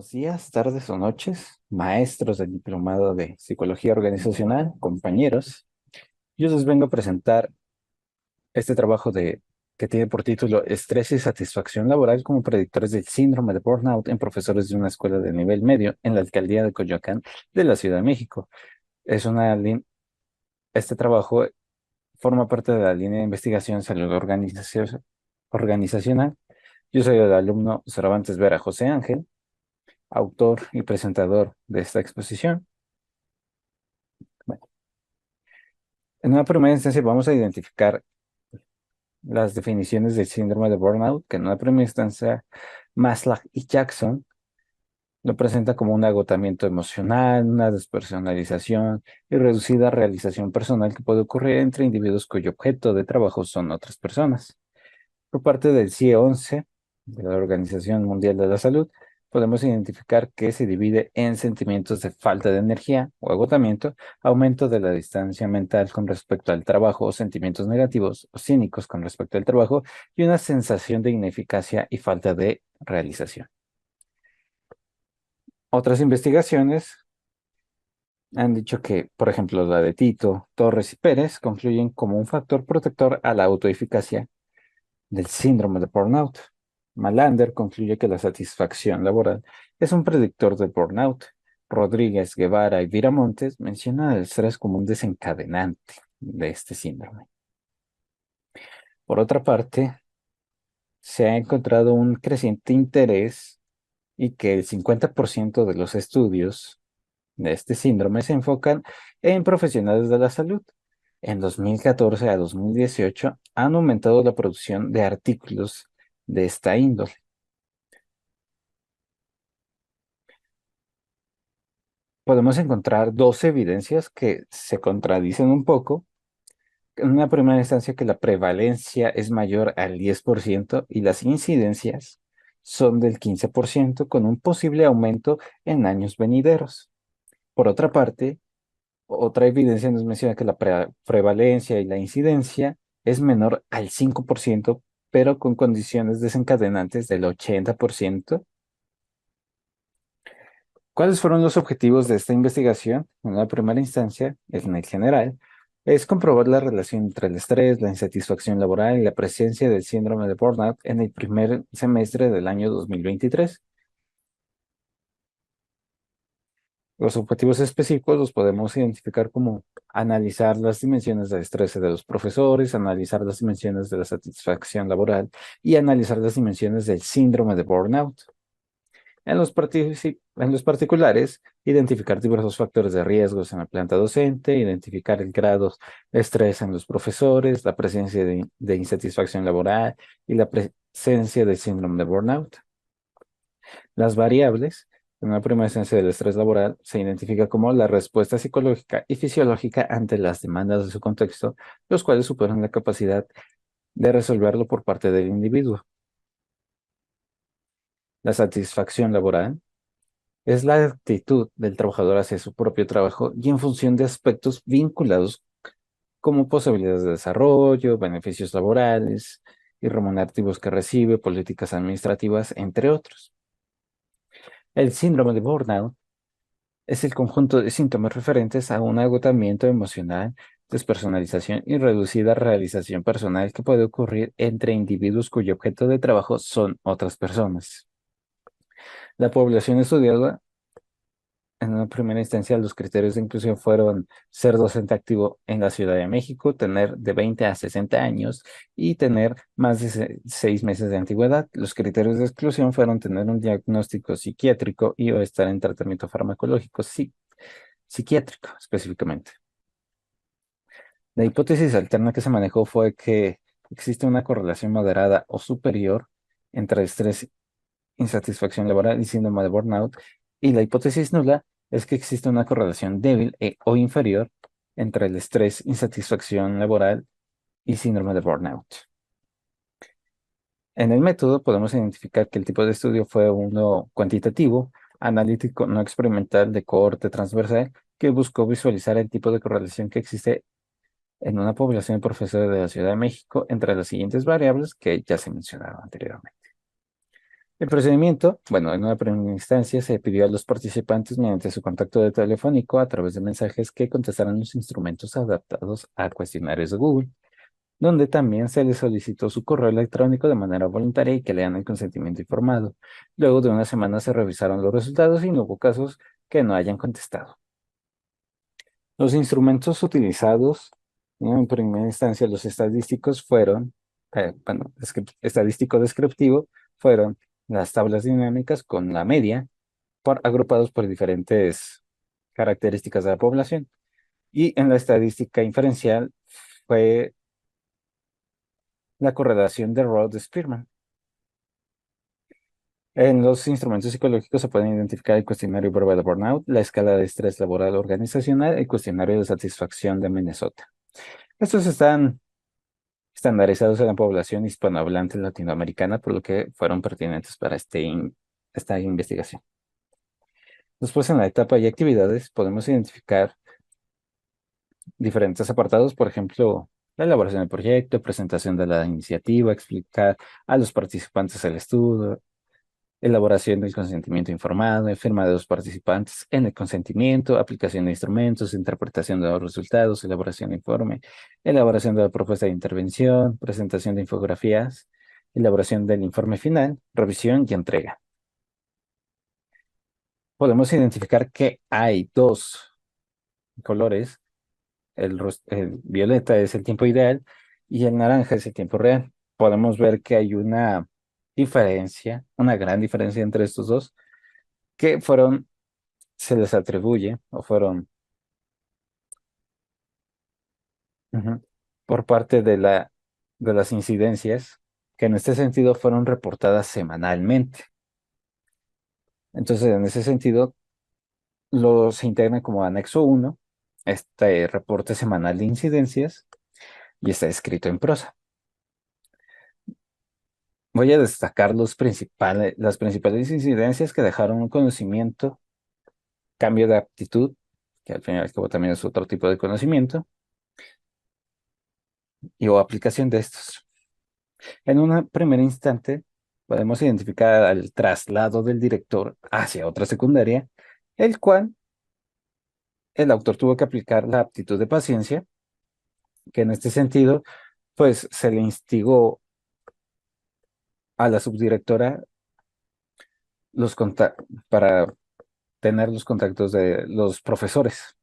Buenos días, tardes o noches, maestros del diplomado de Psicología Organizacional, compañeros. Yo les vengo a presentar este trabajo que tiene por título Estrés y satisfacción laboral como predictores del síndrome de burnout en profesores de una escuela de nivel medio en la alcaldía de Coyoacán de la Ciudad de México. Es una lin- Este trabajo forma parte de la línea de investigación organizacional. Yo soy el alumno Cervantes Vera José Ángel, autor y presentador de esta exposición. Bueno, en una primera instancia vamos a identificar las definiciones del síndrome de burnout, que en una primera instancia Maslach y Jackson lo presenta como un agotamiento emocional, una despersonalización y reducida realización personal que puede ocurrir entre individuos cuyo objeto de trabajo son otras personas. Por parte del CIE-11, de la Organización Mundial de la Salud, podemos identificar que se divide en sentimientos de falta de energía o agotamiento, aumento de la distancia mental con respecto al trabajo o sentimientos negativos o cínicos con respecto al trabajo y una sensación de ineficacia y falta de realización. Otras investigaciones han dicho que, por ejemplo, la de Tito, Torres y Pérez concluyen como un factor protector a la autoeficacia del síndrome de burnout. Malander concluye que la satisfacción laboral es un predictor del burnout. Rodríguez, Guevara y Viramontes mencionan el estrés como un desencadenante de este síndrome. Por otra parte, se ha encontrado un creciente interés y que el 50% de los estudios de este síndrome se enfocan en profesionales de la salud. En 2014 a 2018 han aumentado la producción de artículos de esta índole. Podemos encontrar dos evidencias que se contradicen un poco. En una primera instancia, que la prevalencia es mayor al 10% y las incidencias son del 15%, con un posible aumento en años venideros. Por otra parte, otra evidencia nos menciona que la prevalencia y la incidencia es menor al 5%, pero con condiciones desencadenantes del 80%. ¿Cuáles fueron los objetivos de esta investigación? En la primera instancia, en el general, es comprobar la relación entre el estrés, la insatisfacción laboral y la presencia del síndrome de burnout en el primer semestre del año 2023. Los objetivos específicos los podemos identificar como analizar las dimensiones del estrés de los profesores, analizar las dimensiones de la satisfacción laboral y analizar las dimensiones del síndrome de burnout. En los particulares, identificar diversos factores de riesgos en la planta docente, identificar el grado de estrés en los profesores, la presencia de insatisfacción laboral y la presencia del síndrome de burnout. Las variables, en una primera instancia del estrés laboral, se identifica como la respuesta psicológica y fisiológica ante las demandas de su contexto, los cuales superan la capacidad de resolverlo por parte del individuo. La satisfacción laboral es la actitud del trabajador hacia su propio trabajo y en función de aspectos vinculados como posibilidades de desarrollo, beneficios laborales y remunerativos que recibe, políticas administrativas, entre otros. El síndrome de burnout es el conjunto de síntomas referentes a un agotamiento emocional, despersonalización y reducida realización personal que puede ocurrir entre individuos cuyo objeto de trabajo son otras personas. La población estudiada, en una primera instancia, los criterios de inclusión fueron ser docente activo en la Ciudad de México, tener de 20 a 60 años y tener más de 6 meses de antigüedad. Los criterios de exclusión fueron tener un diagnóstico psiquiátrico y o estar en tratamiento farmacológico psiquiátrico específicamente. La hipótesis alterna que se manejó fue que existe una correlación moderada o superior entre estrés, insatisfacción laboral y síndrome de burnout, y la hipótesis nula es que existe una correlación débil o inferior entre el estrés, insatisfacción laboral y síndrome de burnout. En el método podemos identificar que el tipo de estudio fue uno cuantitativo, analítico, no experimental, de cohorte transversal, que buscó visualizar el tipo de correlación que existe en una población de profesores de la Ciudad de México entre las siguientes variables que ya se mencionaron anteriormente. El procedimiento, bueno, en una primera instancia se pidió a los participantes mediante su contacto de telefónico a través de mensajes que contestaran los instrumentos adaptados a cuestionarios de Google, donde también se les solicitó su correo electrónico de manera voluntaria y que lean el consentimiento informado. Luego de una semana se revisaron los resultados y no hubo casos que no hayan contestado. Los instrumentos utilizados, ¿no? En primera instancia, los estadísticos fueron, bueno, estadístico descriptivo fueron las tablas dinámicas con la media, agrupados por diferentes características de la población. Y en la estadística inferencial fue la correlación de Rode-Spearman. En los instrumentos psicológicos se pueden identificar el cuestionario prueba de burnout, la escala de estrés laboral organizacional, el cuestionario de satisfacción de Minnesota. Estos están estandarizados en la población hispanohablante latinoamericana, por lo que fueron pertinentes para esta investigación. Después, en la etapa y actividades, podemos identificar diferentes apartados, por ejemplo, la elaboración del proyecto, presentación de la iniciativa, explicar a los participantes el estudio, elaboración del consentimiento informado, firma de los participantes en el consentimiento, aplicación de instrumentos, interpretación de los resultados, elaboración de informe, elaboración de la propuesta de intervención, presentación de infografías, elaboración del informe final, revisión y entrega. Podemos identificar que hay dos colores. El violeta es el tiempo ideal y el naranja es el tiempo real. Podemos ver que hay una diferencia, una gran diferencia entre estos dos, que se les atribuye o fueron ujú, por parte de las incidencias que en este sentido fueron reportadas semanalmente. Entonces, en ese sentido, se integran como anexo uno este reporte semanal de incidencias y está escrito en prosa. Voy a destacar las principales incidencias que dejaron un conocimiento, cambio de aptitud, que al fin y al cabo también es otro tipo de conocimiento, y o aplicación de estos. En un primer instante, podemos identificar al traslado del director hacia otra secundaria, el cual el autor tuvo que aplicar la aptitud de paciencia, que en este sentido, pues se le instigó a la subdirectora para tener los contactos de los profesores.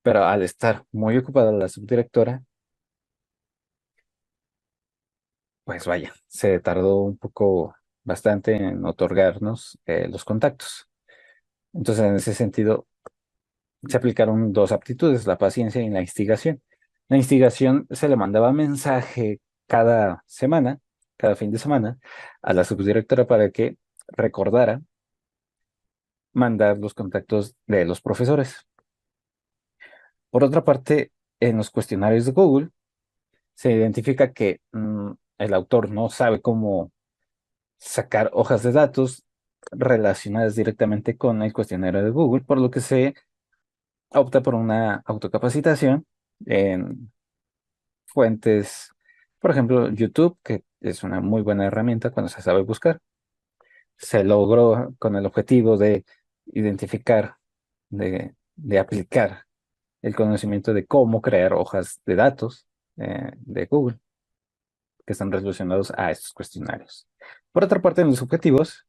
Pero al estar muy ocupada la subdirectora, pues vaya, se tardó un poco bastante en otorgarnos los contactos. Entonces, en ese sentido, se aplicaron dos aptitudes, la paciencia y la instigación. La instigación se le mandaba mensaje cada semana, cada fin de semana, a la subdirectora para que recordara mandar los contactos de los profesores. Por otra parte, en los cuestionarios de Google se identifica que el autor no sabe cómo sacar hojas de datos relacionadas directamente con el cuestionario de Google, por lo que se opta por una autocapacitación en fuentes, por ejemplo, YouTube, que es una muy buena herramienta cuando se sabe buscar. Se logró con el objetivo de identificar, de aplicar el conocimiento de cómo crear hojas de datos de Google que están relacionados a estos cuestionarios. Por otra parte, en los objetivos,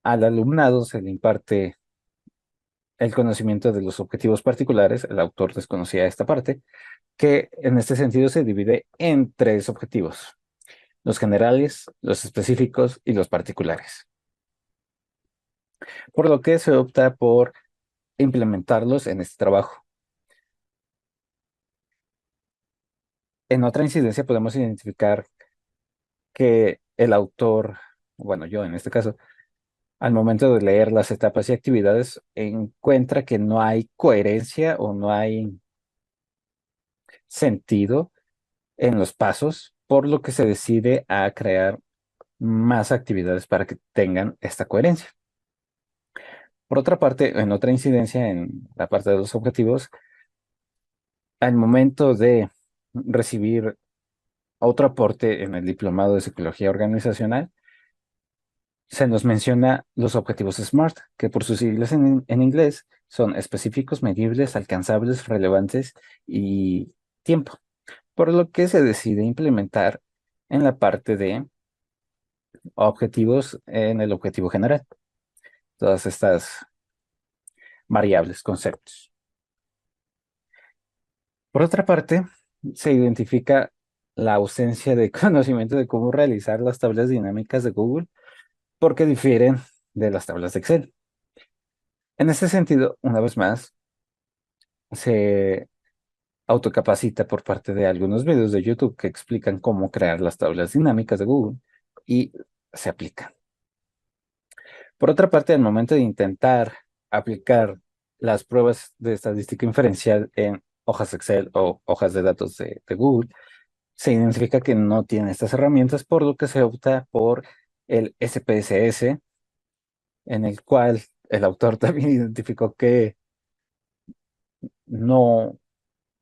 al alumnado se le imparte el conocimiento de los objetivos particulares, el autor desconocía esta parte, que en este sentido se divide en tres objetivos: los generales, los específicos y los particulares. Por lo que se opta por implementarlos en este trabajo. En otra incidencia podemos identificar que el autor, bueno, yo en este caso, al momento de leer las etapas y actividades, encuentra que no hay coherencia o no hay sentido en los pasos, por lo que se decide a crear más actividades para que tengan esta coherencia. Por otra parte, en otra incidencia, en la parte de los objetivos, al momento de recibir Otro aporte en el diplomado de psicología organizacional se nos menciona los objetivos SMART, que por sus siglas en inglés son específicos, medibles, alcanzables, relevantes y tiempo, por lo que se decide implementar en la parte de objetivos en el objetivo general, todas estas variables, conceptos. Por otra parte, se identifica la ausencia de conocimiento de cómo realizar las tablas dinámicas de Google porque difieren de las tablas de Excel. En este sentido, una vez más, se autocapacita por parte de algunos videos de YouTube que explican cómo crear las tablas dinámicas de Google y se aplican. Por otra parte, al momento de intentar aplicar las pruebas de estadística inferencial en hojas Excel o hojas de datos de Google, se identifica que no tiene estas herramientas, por lo que se opta por el SPSS, en el cual el autor también identificó que no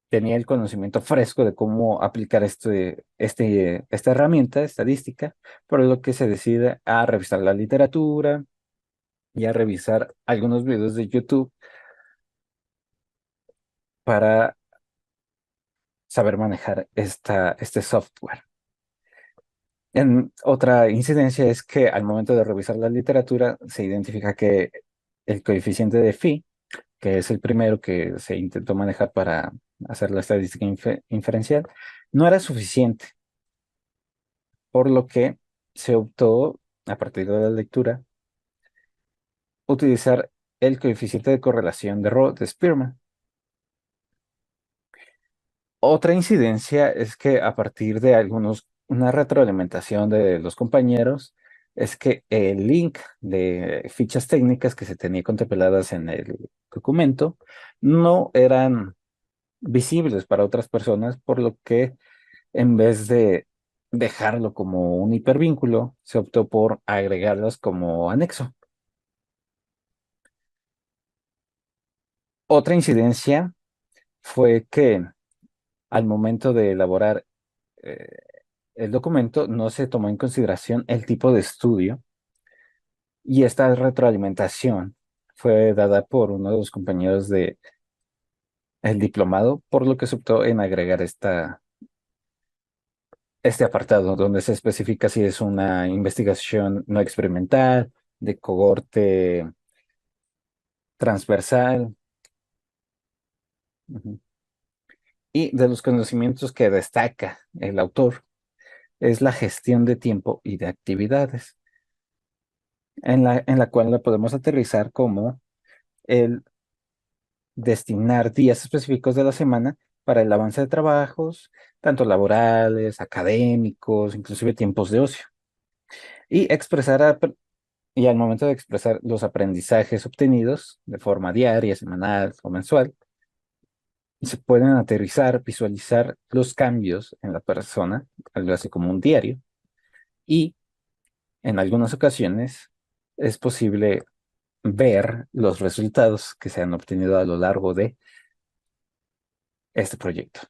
tenía el conocimiento fresco de cómo aplicar esta herramienta estadística, por lo que se decide a revisar la literatura y a revisar algunos videos de YouTube para saber manejar este software. En otra incidencia es que al momento de revisar la literatura se identifica que el coeficiente de phi, que es el primero que se intentó manejar para hacer la estadística inferencial, no era suficiente, por lo que se optó, a partir de la lectura, utilizar el coeficiente de correlación de Rho de Spearman. Otra incidencia es que a partir de una retroalimentación de los compañeros, es que el link de fichas técnicas que se tenía contempladas en el documento no eran visibles para otras personas, por lo que en vez de dejarlo como un hipervínculo, se optó por agregarlos como anexo. Otra incidencia fue que al momento de elaborar eh, el documento no se tomó en consideración el tipo de estudio y esta retroalimentación fue dada por uno de los compañeros de el diplomado, por lo que se optó en agregar este apartado donde se especifica si es una investigación no experimental, de cohorte transversal, ujú, y de los conocimientos que destaca el autor es la gestión de tiempo y de actividades, en la cual la podemos aterrizar como el destinar días específicos de la semana para el avance de trabajos, tanto laborales, académicos, inclusive tiempos de ocio, y y al momento de expresar los aprendizajes obtenidos de forma diaria, semanal o mensual, se pueden aterrizar, visualizar los cambios en la persona, algo así como un diario, y en algunas ocasiones es posible ver los resultados que se han obtenido a lo largo de este proyecto.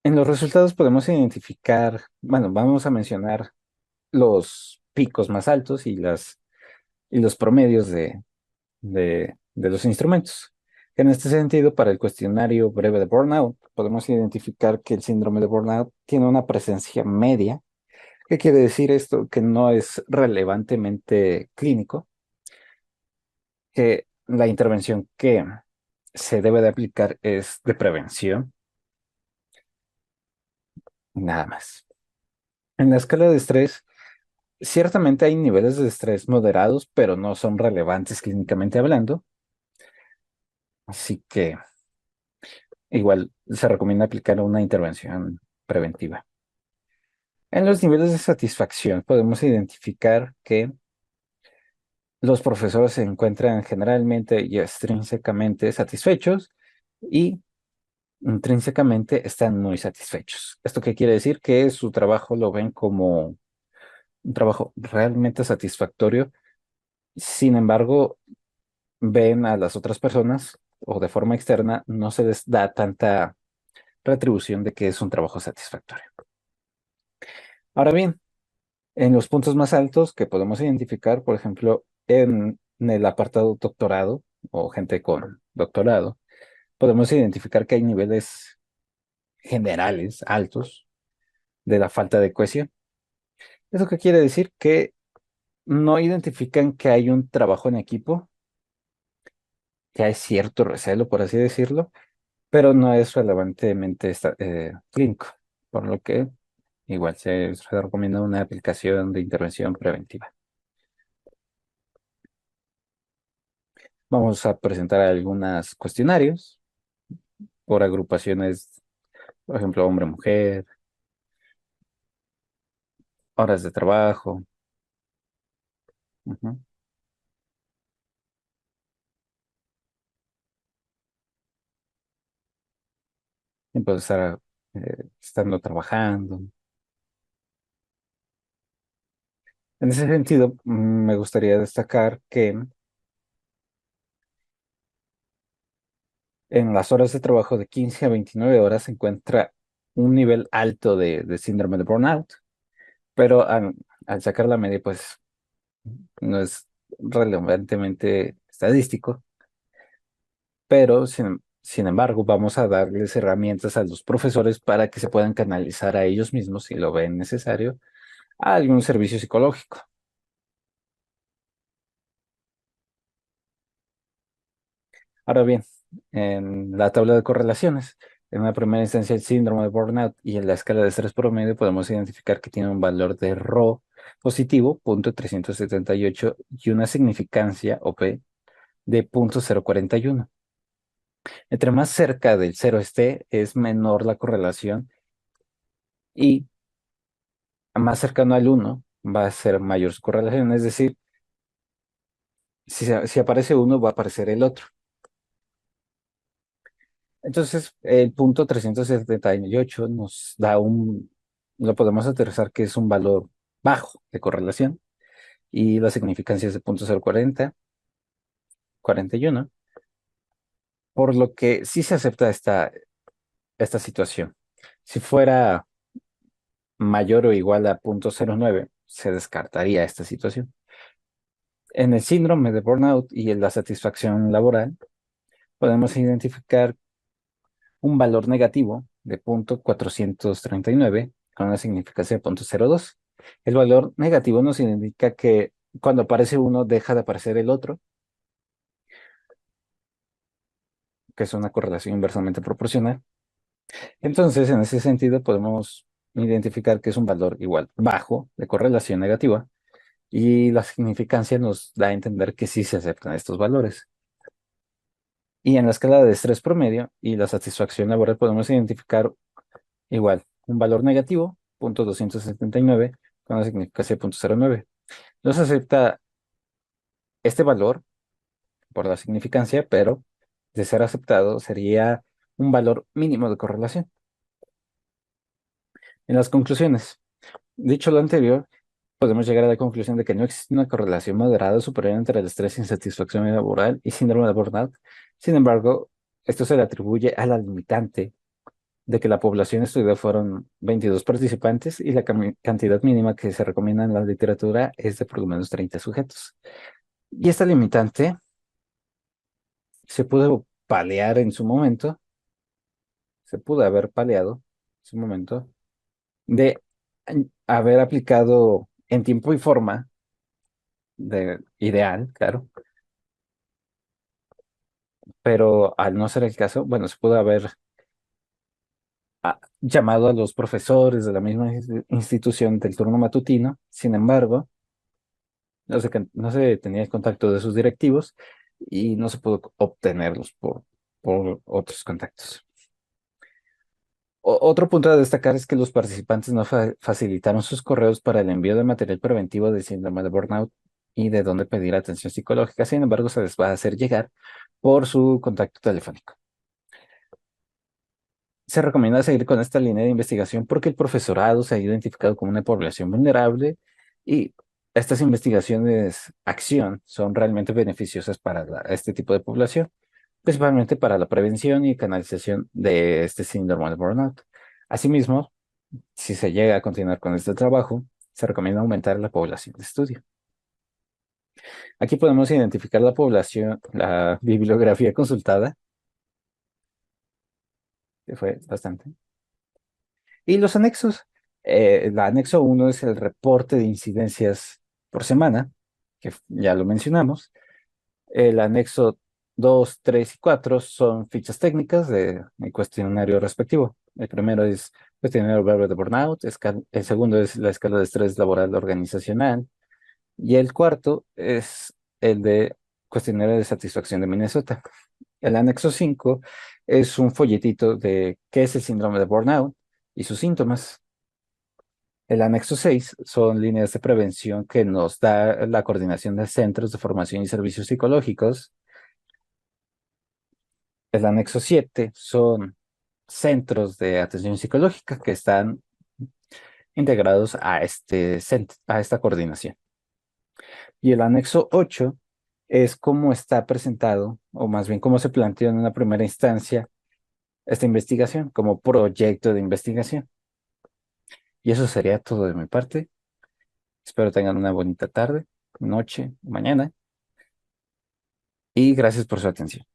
En los resultados podemos identificar, bueno, vamos a mencionar los picos más altos y los promedios de los instrumentos. En este sentido, para el cuestionario breve de burnout, podemos identificar que el síndrome de burnout tiene una presencia media. ¿Qué quiere decir esto? Que no es relevantemente clínico, que la intervención que se debe de aplicar es de prevención, nada más. En la escala de estrés, ciertamente hay niveles de estrés moderados, pero no son relevantes clínicamente hablando, así que igual se recomienda aplicar una intervención preventiva. En los niveles de satisfacción podemos identificar que los profesores se encuentran generalmente y extrínsecamente satisfechos y intrínsecamente están muy satisfechos. ¿Esto qué quiere decir? Que su trabajo lo ven como un trabajo realmente satisfactorio. Sin embargo, ven a las otras personas o de forma externa no se les da tanta retribución de que es un trabajo satisfactorio. Ahora bien, en los puntos más altos que podemos identificar, por ejemplo, en el apartado doctorado o gente con doctorado, podemos identificar que hay niveles generales altos de la falta de cohesión. ¿Eso qué quiere decir? Que no identifican que hay un trabajo en equipo, que hay cierto recelo, por así decirlo, pero no es relevantemente clínico, por lo que igual se recomienda una aplicación de intervención preventiva. Vamos a presentar algunos cuestionarios por agrupaciones, por ejemplo, hombre-mujer, horas de trabajo, ujú, tiempo de estar estando trabajando. En ese sentido, me gustaría destacar que en las horas de trabajo de 15 a 29 horas se encuentra un nivel alto de síndrome de burnout, pero al sacar la media, pues no es relevantemente estadístico, pero sin embargo vamos a darles herramientas a los profesores para que se puedan canalizar a ellos mismos, si lo ven necesario, a algún servicio psicológico. Ahora bien, en la tabla de correlaciones, en una primera instancia el síndrome de burnout y en la escala de estrés promedio podemos identificar que tiene un valor de Rho positivo, 0.378, y una significancia, o P, de 0.041. Entre más cerca del cero esté, es menor la correlación y más cercano al uno va a ser mayor su correlación. Es decir, si aparece uno, va a aparecer el otro. Entonces, el punto 378 nos da lo podemos aterrizar que es un valor bajo de correlación y la significancia es de 0.040, 41, por lo que sí se acepta esta situación. Si fuera mayor o igual a 0.09, se descartaría esta situación. En el síndrome de burnout y en la satisfacción laboral, podemos identificar un valor negativo de 0.439 con una significancia de 0.02. El valor negativo nos indica que cuando aparece uno deja de aparecer el otro, que es una correlación inversamente proporcional. Entonces, en ese sentido, podemos identificar que es un valor igual bajo de correlación negativa y la significancia nos da a entender que sí se aceptan estos valores. Y en la escala de estrés promedio y la satisfacción laboral podemos identificar igual un valor negativo, 0.279, con una significancia de 0.09. No se acepta este valor por la significancia, pero de ser aceptado sería un valor mínimo de correlación. En las conclusiones, dicho lo anterior, podemos llegar a la conclusión de que no existe una correlación moderada o superior entre el estrés, insatisfacción laboral y síndrome de burnout. Sin embargo, esto se le atribuye a la limitante de que la población estudiada fueron 22 participantes y la cantidad mínima que se recomienda en la literatura es de por lo menos 30 sujetos. Y esta limitante se pudo paliar en su momento, se pudo haber paliado en su momento, de haber aplicado en tiempo y forma ideal, claro, pero al no ser el caso, bueno, se pudo haber llamado a los profesores de la misma institución del turno matutino. Sin embargo, no se tenía el contacto de sus directivos y no se pudo obtenerlos por otros contactos. Otro punto a destacar es que los participantes no facilitaron sus correos para el envío de material preventivo del síndrome de burnout y de dónde pedir atención psicológica. Sin embargo, se les va a hacer llegar por su contacto telefónico. Se recomienda seguir con esta línea de investigación porque el profesorado se ha identificado como una población vulnerable y estas investigaciones acción son realmente beneficiosas para este tipo de población. principalmente para la prevención y canalización de este síndrome de burnout. Asimismo, si se llega a continuar con este trabajo, se recomienda aumentar la población de estudio. Aquí podemos identificar la población, la bibliografía consultada, que fue bastante, y los anexos. El anexo uno es el reporte de incidencias por semana, que ya lo mencionamos. El anexo 2, 3 y 4 son fichas técnicas del cuestionario respectivo. El primero es cuestionario breve de burnout, el segundo es la escala de estrés laboral organizacional y el cuarto es el de cuestionario de satisfacción de Minnesota. El anexo 5 es un folletito de qué es el síndrome de burnout y sus síntomas. El anexo 6 son líneas de prevención que nos da la coordinación de centros de formación y servicios psicológicos. El anexo 7 son centros de atención psicológica que están integrados a, a esta coordinación. Y el anexo 8 es cómo está presentado, o más bien cómo se planteó en una primera instancia esta investigación como proyecto de investigación. Y eso sería todo de mi parte. Espero tengan una bonita tarde, noche, mañana, y gracias por su atención.